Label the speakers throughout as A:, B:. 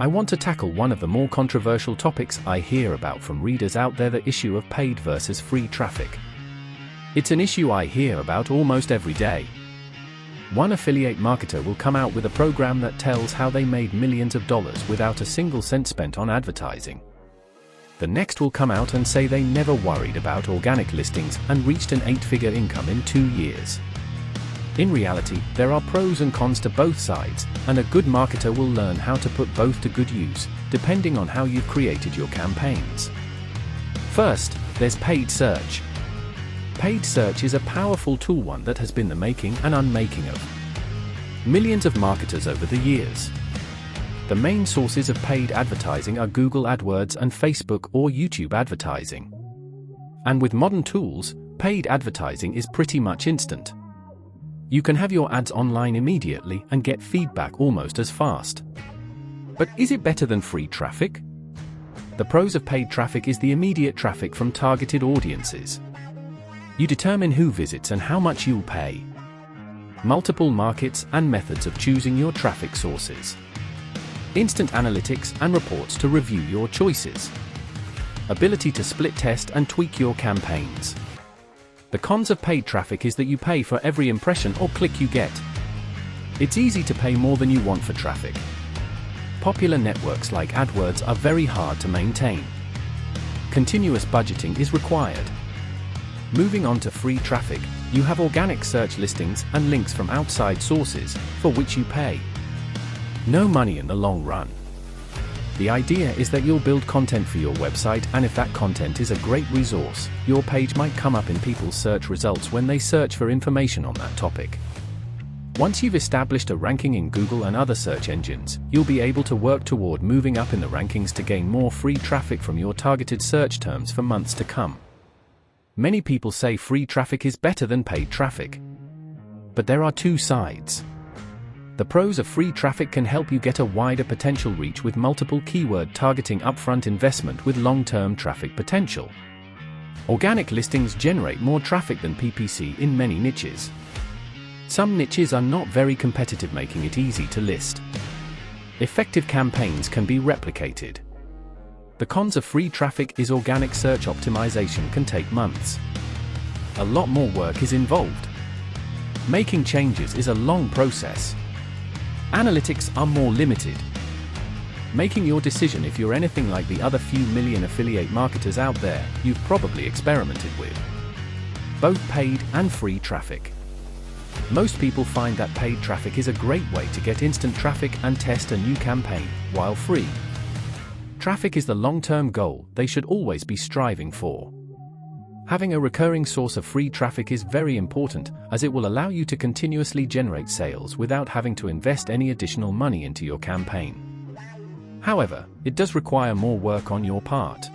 A: I want to tackle one of the more controversial topics I hear about from readers out there: the issue of paid versus free traffic. It's an issue I hear about almost every day. One affiliate marketer will come out with a program that tells how they made millions of dollars without a single cent spent on advertising. The next will come out and say they never worried about organic listings and reached an 8-figure income in 2 years. In reality, there are pros and cons to both sides, and a good marketer will learn how to put both to good use, depending on how you've created your campaigns. First, there's paid search. Paid search is a powerful tool, one that has been the making and unmaking of millions of marketers over the years. The main sources of paid advertising are Google AdWords and Facebook or YouTube advertising. And with modern tools, paid advertising is pretty much instant. You can have your ads online immediately and get feedback almost as fast. But is it better than free traffic? The pros of paid traffic is the immediate traffic from targeted audiences. You determine who visits and how much you'll pay. Multiple markets and methods of choosing your traffic sources. Instant analytics and reports to review your choices. Ability to split test and tweak your campaigns. The cons of paid traffic is that you pay for every impression or click you get. It's easy to pay more than you want for traffic. Popular networks like AdWords are very hard to maintain. Continuous budgeting is required. Moving on to free traffic, you have organic search listings and links from outside sources, for which you pay. No money in the long run. The idea is that you'll build content for your website, and if that content is a great resource, your page might come up in people's search results when they search for information on that topic. Once you've established a ranking in Google and other search engines, you'll be able to work toward moving up in the rankings to gain more free traffic from your targeted search terms for months to come. Many people say free traffic is better than paid traffic. But there are two sides. The pros of free traffic can help you get a wider potential reach with multiple keyword targeting, upfront investment with long-term traffic potential. Organic listings generate more traffic than PPC in many niches. Some niches are not very competitive, making it easy to list. Effective campaigns can be replicated. The cons of free traffic is organic search optimization can take months. A lot more work is involved. Making changes is a long process. Analytics are more limited. Making your decision if you're anything like the other few million affiliate marketers out there you've probably experimented with. Both paid and free traffic. Most people find that paid traffic is a great way to get instant traffic and test a new campaign, while free traffic is the long-term goal they should always be striving for. Having a recurring source of free traffic is very important, as it will allow you to continuously generate sales without having to invest any additional money into your campaign. However, it does require more work on your part.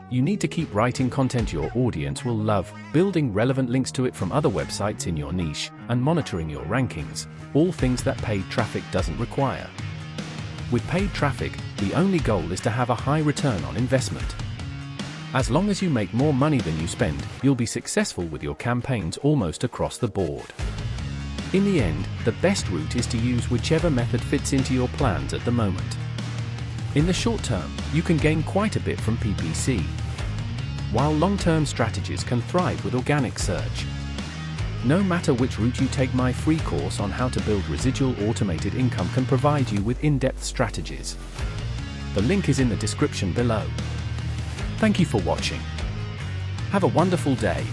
A: You need to keep writing content your audience will love, building relevant links to it from other websites in your niche, and monitoring your rankings, all things that paid traffic doesn't require. With paid traffic, the only goal is to have a high return on investment. As long as you make more money than you spend, you'll be successful with your campaigns almost across the board. In the end, the best route is to use whichever method fits into your plans at the moment. In the short term, you can gain quite a bit from PPC, while long-term strategies can thrive with organic search. No matter which route you take, my free course on how to build residual automated income can provide you with in-depth strategies. The link is in the description below. Thank you for watching. Have a wonderful day.